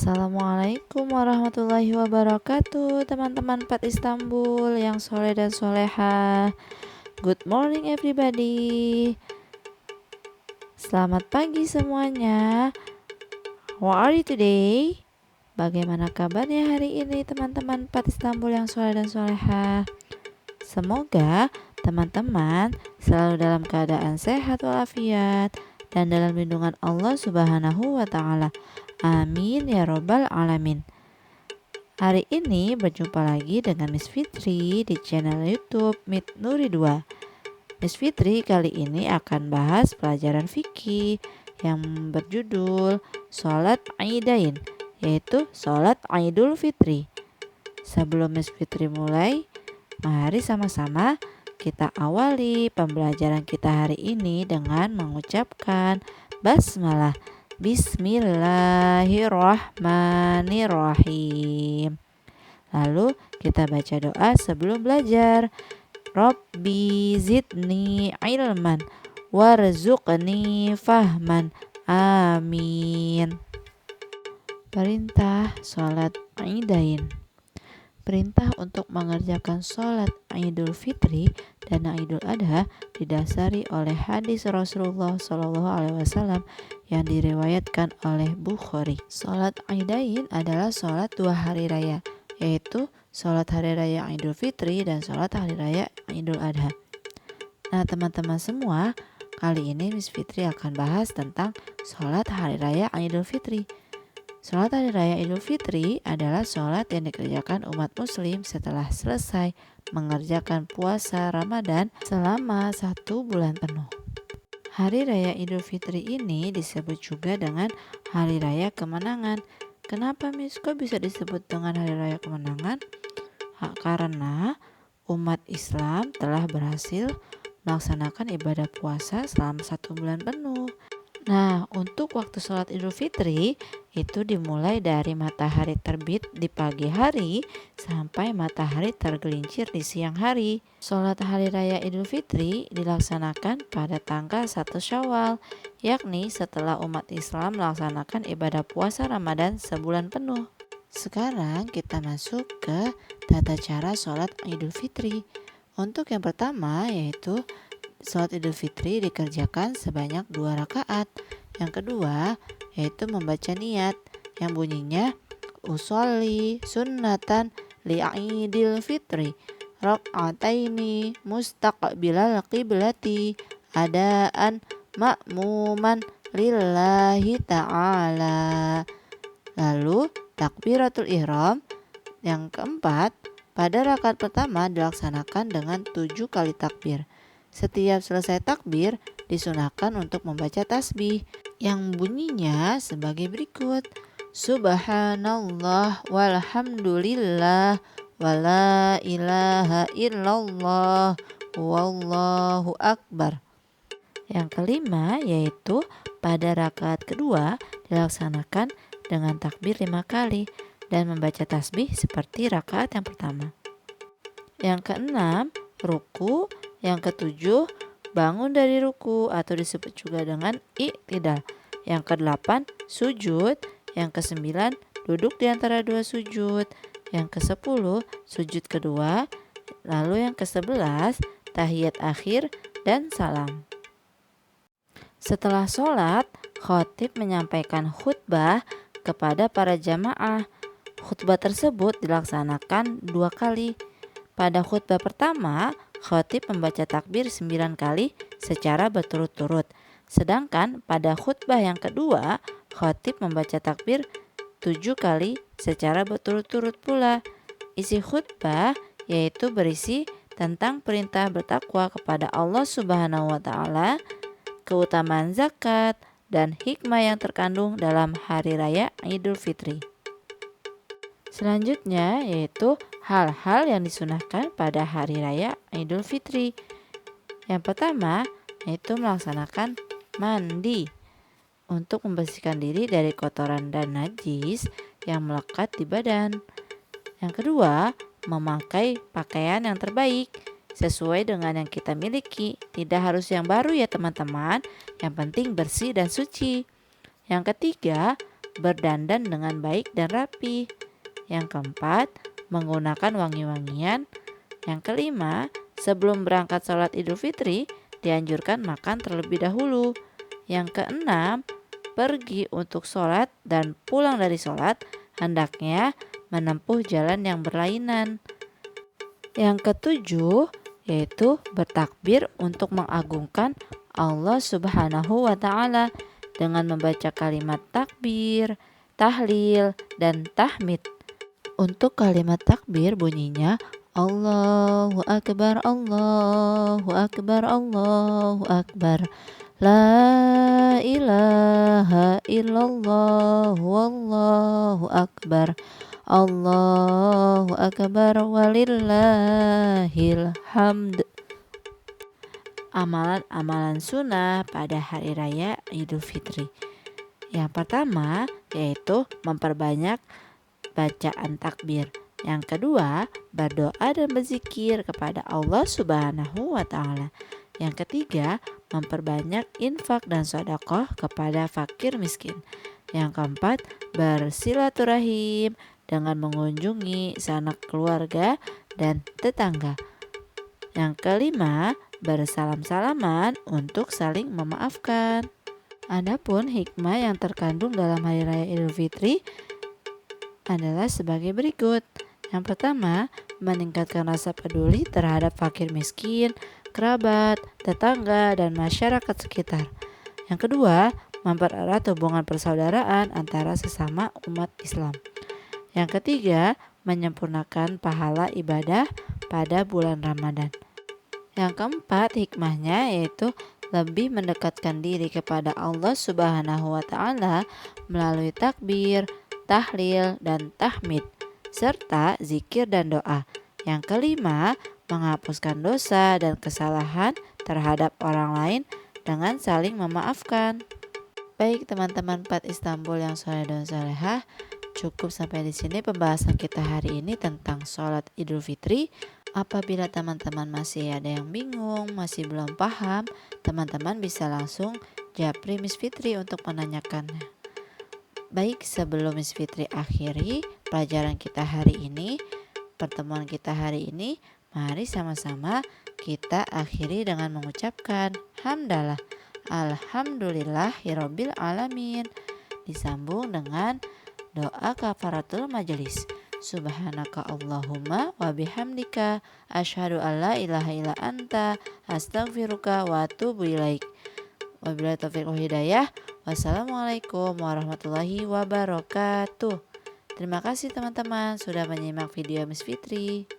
Assalamualaikum warahmatullahi wabarakatuh, teman-teman Pat Istanbul yang soleh dan soleha. Good morning everybody. Selamat pagi semuanya. How are you today? Bagaimana kabarnya hari ini teman-teman Pat Istanbul yang soleh dan soleha? Semoga teman-teman selalu dalam keadaan sehat walafiat dan dalam lindungan Allah Subhanahu wa Ta'ala. Amin ya robbal alamin. Hari ini berjumpa lagi dengan Miss Fitri di channel YouTube Mit Nuri 2. Miss Fitri kali ini akan bahas pelajaran fikih yang berjudul Sholat Aidain, yaitu Sholat Idul Fitri. Sebelum Miss Fitri mulai, mari sama-sama kita awali pembelajaran kita hari ini dengan mengucapkan basmalah. Bismillahirrahmanirrahim. Lalu kita baca doa sebelum belajar. Rabbi zidni ilman warzuqni fahman. Amin. Perintah sholat Aidain. Perintah untuk mengerjakan sholat Idul Fitri dan Idul Adha didasari oleh hadis Rasulullah SAW yang diriwayatkan oleh Bukhari. Sholat Aidain adalah sholat 2 hari raya, yaitu sholat hari raya Idul Fitri dan sholat hari raya Idul Adha. Nah teman-teman semua, kali ini Miss Fitri akan bahas tentang sholat hari raya Idul Fitri. Sholat hari raya Idul Fitri adalah sholat yang dikerjakan umat muslim setelah selesai mengerjakan puasa Ramadan selama 1 bulan penuh. Hari raya Idul Fitri ini disebut juga dengan Hari Raya Kemenangan. Kenapa Miss? Kok bisa disebut dengan Hari Raya Kemenangan? Karena umat Islam telah berhasil melaksanakan ibadah puasa selama 1 bulan penuh. Nah, untuk waktu sholat Idul Fitri itu dimulai dari matahari terbit di pagi hari sampai matahari tergelincir di siang hari. Sholat hari raya Idul Fitri dilaksanakan pada tanggal 1 Syawal, yakni setelah umat Islam melaksanakan ibadah puasa Ramadan sebulan penuh. Sekarang kita masuk ke tata cara sholat Idul Fitri. Untuk yang pertama yaitu sholat Idul Fitri dikerjakan sebanyak 2 rakaat. Yang kedua yaitu membaca niat yang bunyinya usolli sunnatan li'idil fitri rak'ataini mustaqbilal qiblati adaan ma'muman lillahi ta'ala. Lalu takbiratul ihram yang keempat pada rakaat pertama dilaksanakan dengan 7 kali takbir. Setiap selesai takbir disunahkan untuk membaca tasbih yang bunyinya sebagai berikut: Subhanallah walhamdulillah wala ilaha illallah wallahu akbar. Yang kelima yaitu pada rakaat kedua dilaksanakan dengan takbir 5 kali dan membaca tasbih seperti rakaat yang pertama. Yang keenam ruku. Yang ketujuh bangun dari ruku atau disebut juga dengan i'tidal. Yang kedelapan sujud. Yang kesembilan duduk di antara 2 sujud. Yang kesepuluh sujud kedua. Lalu yang ke-11 tahiyat akhir dan salam. Setelah sholat, khatib menyampaikan khutbah kepada para jamaah. Khutbah tersebut dilaksanakan 2 kali. Pada khutbah pertama, khatib membaca takbir 9 kali secara berturut-turut. Sedangkan pada khutbah yang kedua, khatib membaca takbir 7 kali secara berturut-turut pula. Isi khutbah yaitu berisi tentang perintah bertakwa kepada Allah Subhanahu wa Ta'ala, keutamaan zakat, dan hikmah yang terkandung dalam hari raya Idul Fitri. Selanjutnya yaitu hal-hal yang disunahkan pada hari raya Idul Fitri. Yang pertama yaitu melaksanakan mandi untuk membersihkan diri dari kotoran dan najis yang melekat di badan. Yang kedua, memakai pakaian yang terbaik sesuai dengan yang kita miliki. Tidak harus yang baru ya teman-teman, yang penting bersih dan suci. Yang ketiga, berdandan dengan baik dan rapi. Yang keempat, menggunakan wangi-wangian. Yang kelima, sebelum berangkat sholat Idul Fitri, dianjurkan makan terlebih dahulu. Yang keenam, pergi untuk sholat dan pulang dari sholat, hendaknya menempuh jalan yang berlainan. Yang ketujuh, yaitu bertakbir untuk mengagungkan Allah Subhanahu wa Ta'ala dengan membaca kalimat takbir, tahlil, dan tahmid. Untuk kalimat takbir bunyinya Allahu Akbar, Allahu Akbar, Allahu Akbar. La ilaha illallah, wallahu akbar. Allahu Akbar walillahil hamd. Amalan-amalan sunnah pada hari raya Idul Fitri. Yang pertama yaitu memperbanyak bacaan takbir. Yang kedua, berdoa dan berzikir kepada Allah Subhanahu wa Ta'ala. Yang ketiga, memperbanyak infak dan sedekah kepada fakir miskin. Yang keempat, bersilaturahim dengan mengunjungi sanak keluarga dan tetangga. Yang kelima, bersalam-salaman untuk saling memaafkan. Adapun hikmah yang terkandung dalam hari raya Idul Fitri adalah sebagai berikut. Yang pertama, meningkatkan rasa peduli terhadap fakir miskin, kerabat, tetangga, dan masyarakat sekitar. Yang kedua, mempererat hubungan persaudaraan antara sesama umat Islam. Yang ketiga, menyempurnakan pahala ibadah pada bulan Ramadan. Yang keempat, hikmahnya yaitu lebih mendekatkan diri kepada Allah Subhanahu wa Ta'ala melalui takbir, tahlil, dan tahmid, serta zikir dan doa. Yang kelima, menghapuskan dosa dan kesalahan terhadap orang lain dengan saling memaafkan. Baik teman-teman Pat Istanbul yang soleh dan solehah, cukup sampai di sini pembahasan kita hari ini tentang sholat Idul Fitri. Apabila teman-teman masih ada yang bingung, masih belum paham, teman-teman bisa langsung japri Miss Fitri untuk menanyakannya. Baik, sebelum Miss Fitri akhiri pelajaran kita hari ini, pertemuan kita hari ini, mari sama-sama kita akhiri dengan mengucapkan hamdalah, alhamdulillahirabbil alamin, disambung dengan doa kafaratul majelis. Subhanaka Allahumma wa bihamdika asyhadu alla ilaha illa anta astaghfiruka wa atubu ilaik. Wabillahi taufiq wal hidayah. Wassalamualaikum warahmatullahi wabarakatuh. Terima kasih teman-teman sudah menyimak video Miss Fitri.